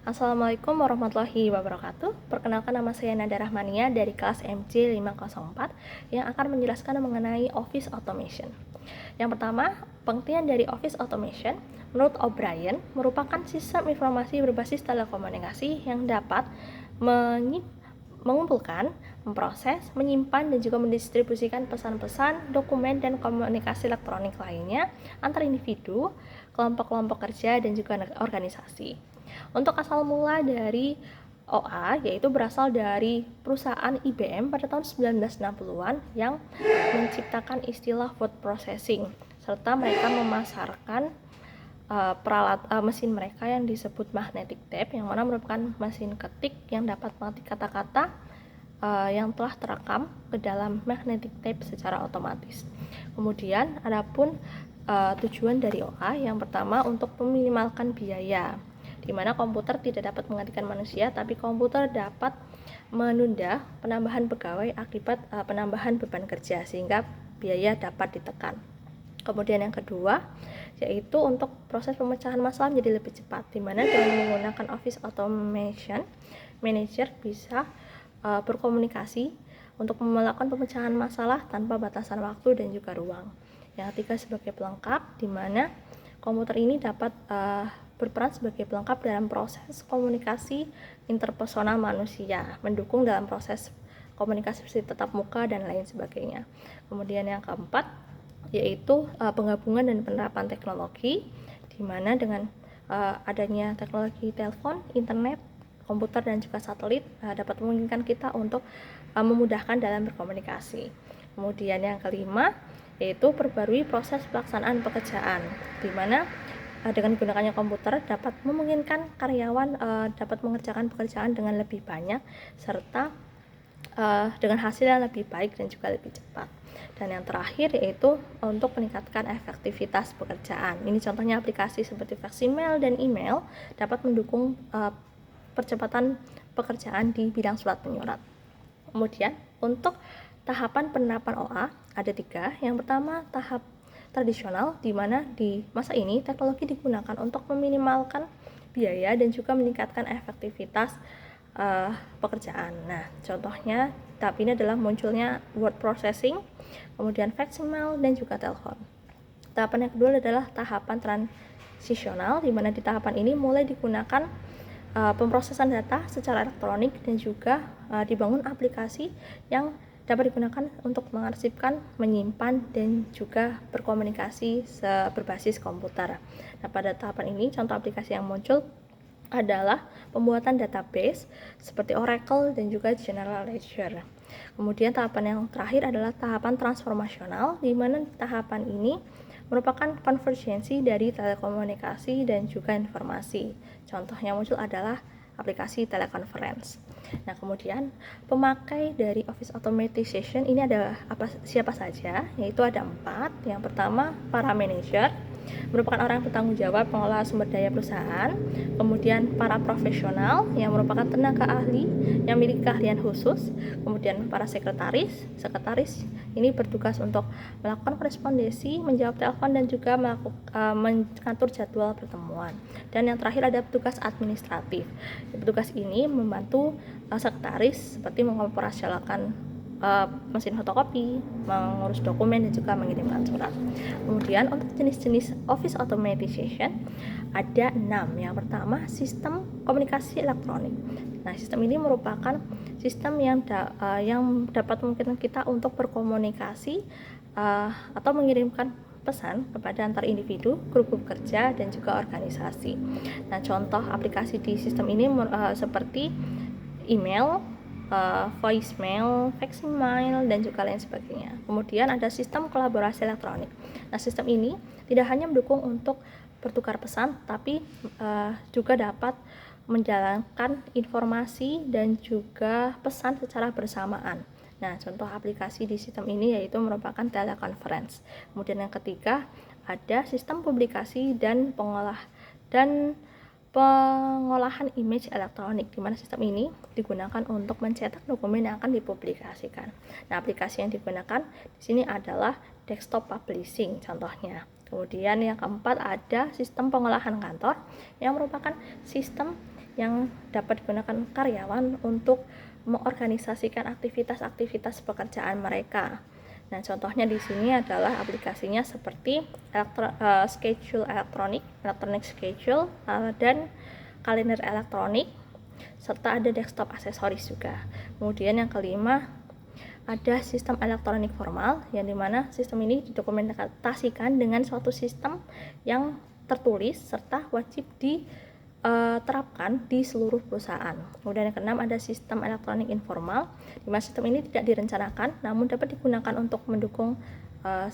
Assalamualaikum warahmatullahi wabarakatuh. Perkenalkan, nama saya Nada Rahmania dari kelas MC 504 yang akan menjelaskan mengenai Office Automation. Yang pertama, pengertian dari Office Automation menurut O'Brien merupakan sistem informasi berbasis telekomunikasi yang dapat mengumpulkan, memproses, menyimpan, dan juga mendistribusikan pesan-pesan, dokumen, dan komunikasi elektronik lainnya antar individu, kelompok-kelompok kerja, dan juga organisasi. Untuk asal mula dari OA, yaitu berasal dari perusahaan IBM pada tahun 1960-an yang menciptakan istilah word processing, serta mereka memasarkan mesin mereka yang disebut magnetic tape, yang mana merupakan mesin ketik yang dapat mengetik kata-kata yang telah terekam ke dalam magnetic tape secara otomatis. Kemudian adapun tujuan dari OA yang pertama untuk meminimalkan biaya, di mana komputer tidak dapat menggantikan manusia, tapi komputer dapat menunda penambahan pegawai akibat penambahan beban kerja, sehingga biaya dapat ditekan. Kemudian yang kedua, yaitu untuk proses pemecahan masalah menjadi lebih cepat, di mana dengan menggunakan Office Automation, manager bisa berkomunikasi untuk melakukan pemecahan masalah tanpa batasan waktu dan juga ruang. Yang ketiga sebagai pelengkap, di mana komputer ini dapat berperan sebagai pelengkap dalam proses komunikasi interpersonal manusia, mendukung dalam proses komunikasi seperti tatap muka dan lain sebagainya. Kemudian yang keempat, yaitu penggabungan dan penerapan teknologi, di mana dengan adanya teknologi telepon, internet, komputer, dan juga satelit dapat memungkinkan kita untuk memudahkan dalam berkomunikasi. Kemudian yang kelima, yaitu perbarui proses pelaksanaan pekerjaan, di mana dengan digunakannya komputer dapat memungkinkan karyawan dapat mengerjakan pekerjaan dengan lebih banyak serta dengan hasil yang lebih baik dan juga lebih cepat. Dan yang terakhir yaitu untuk meningkatkan efektivitas pekerjaan. Ini contohnya aplikasi seperti Faxemail dan email dapat mendukung percepatan pekerjaan di bidang surat menyurat. Kemudian untuk tahapan penerapan OA ada 3. Yang pertama, tahap tradisional, di mana di masa ini teknologi digunakan untuk meminimalkan biaya dan juga meningkatkan efektivitas pekerjaan. Nah, contohnya tahap ini adalah munculnya word processing, kemudian faxemail, dan juga telepon. Tahapan yang kedua adalah tahapan transisional, di mana di tahapan ini mulai digunakan pemrosesan data secara elektronik dan juga dibangun aplikasi yang dapat digunakan untuk mengarsipkan, menyimpan, dan juga berkomunikasi berbasis komputer. Nah, pada tahapan ini contoh aplikasi yang muncul adalah pembuatan database seperti Oracle dan juga General Ledger. Kemudian tahapan yang terakhir adalah tahapan transformasional, di mana tahapan ini merupakan konvergensi dari telekomunikasi dan juga informasi. Contoh yang muncul adalah aplikasi teleconference. Nah, kemudian pemakai dari Office Automation ini ada siapa saja? Yaitu ada 4. Yang pertama, para manajer, merupakan orang yang bertanggung jawab pengelola sumber daya perusahaan. Kemudian para profesional yang merupakan tenaga ahli yang memiliki keahlian khusus. Kemudian para sekretaris ini bertugas untuk melakukan korespondensi, menjawab telepon, dan juga mengatur jadwal pertemuan. Dan yang terakhir ada petugas administratif. Petugas ini membantu sekretaris seperti mengoperasionalkan mesin fotokopi, mengurus dokumen, dan juga mengirimkan surat. Kemudian untuk jenis-jenis Office Automation ada 6. Yang pertama, sistem komunikasi elektronik. Nah, sistem ini merupakan sistem yang dapat memungkinkan kita untuk berkomunikasi atau mengirimkan pesan kepada antar individu, grup kerja, dan juga organisasi. Nah, contoh aplikasi di sistem ini seperti email, voicemail, faxemail, dan juga lain sebagainya. Kemudian ada sistem kolaborasi elektronik. Nah, sistem ini tidak hanya mendukung untuk bertukar pesan, tapi juga dapat menjalankan informasi dan juga pesan secara bersamaan. Nah, contoh aplikasi di sistem ini yaitu merupakan teleconference. Kemudian yang ketiga ada sistem publikasi dan pengolahan image elektronik, di mana sistem ini digunakan untuk mencetak dokumen yang akan dipublikasikan. Nah, aplikasi yang digunakan di sini adalah desktop publishing contohnya. Kemudian yang keempat ada sistem pengolahan kantor yang merupakan sistem yang dapat digunakan karyawan untuk mengorganisasikan aktivitas-aktivitas pekerjaan mereka. Nah, contohnya di sini adalah aplikasinya seperti schedule electronic schedule, dan kalender elektronik, serta ada desktop aksesoris juga. Kemudian yang kelima, ada sistem elektronik formal, yang dimana sistem ini didokumentasikan dengan suatu sistem yang tertulis serta wajib diterapkan di seluruh perusahaan. Kemudian yang keenam, ada sistem elektronik informal, di mana sistem ini tidak direncanakan namun dapat digunakan untuk mendukung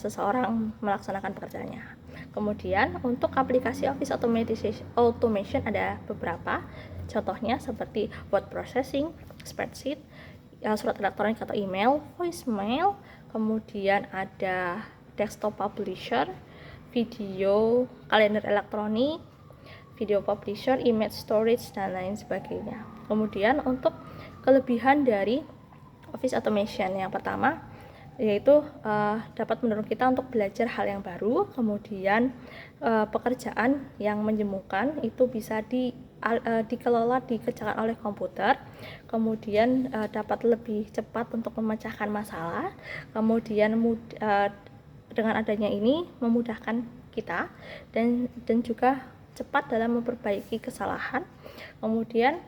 seseorang melaksanakan pekerjaannya. Kemudian untuk aplikasi Office Automation ada beberapa, contohnya seperti word processing, spreadsheet, surat elektronik atau email, voicemail, kemudian ada desktop publisher, video, kalender elektronik, video publisher, image storage, dan lain sebagainya. Kemudian untuk kelebihan dari Office Automation, yang pertama yaitu dapat mendorong kita untuk belajar hal yang baru. Kemudian pekerjaan yang menjemukan itu bisa dikelola, dikerjakan oleh komputer. Kemudian dapat lebih cepat untuk memecahkan masalah. Kemudian dengan adanya ini memudahkan kita dan juga cepat dalam memperbaiki kesalahan. Kemudian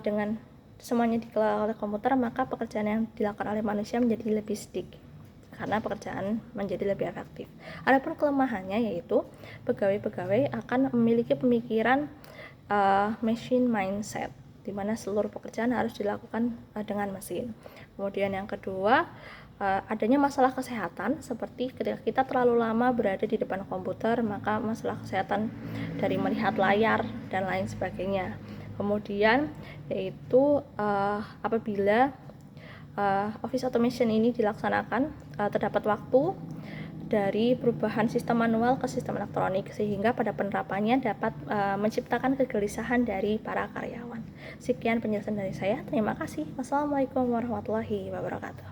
dengan semuanya dikelola oleh komputer, maka pekerjaan yang dilakukan oleh manusia menjadi lebih sedikit karena pekerjaan menjadi lebih efektif. Adapun kelemahannya yaitu pegawai-pegawai akan memiliki pemikiran machine mindset, di mana seluruh pekerjaan harus dilakukan dengan mesin. Kemudian yang kedua, adanya masalah kesehatan, seperti ketika kita terlalu lama berada di depan komputer, maka masalah kesehatan dari melihat layar dan lain sebagainya. Kemudian yaitu apabila Office Automation ini dilaksanakan, terdapat waktu dari perubahan sistem manual ke sistem elektronik, sehingga pada penerapannya dapat menciptakan kegelisahan dari para karyawan. Sekian penjelasan dari saya. Terima kasih. Wassalamualaikum warahmatullahi wabarakatuh.